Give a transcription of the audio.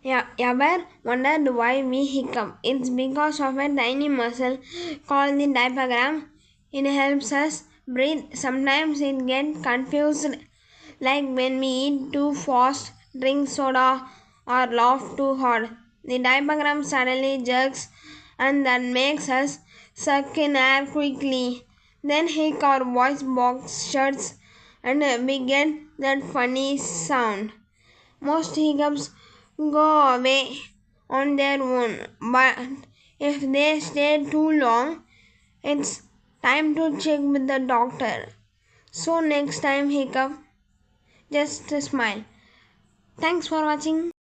Yeah, ever wondered why we hiccup? It's because of a tiny muscle called the diaphragm. It helps us breathe. Sometimes it gets confused, like when we eat too fast, drink soda, or laugh too hard. The diaphragm suddenly jerks, and that makes us suck in air quickly. Then hic our voice box shuts, and we get that funny sound. Most hiccups go away on their own, but if they stay too long, it's time to check with the doctor. So, next time hiccup, just smile. Thanks for watching.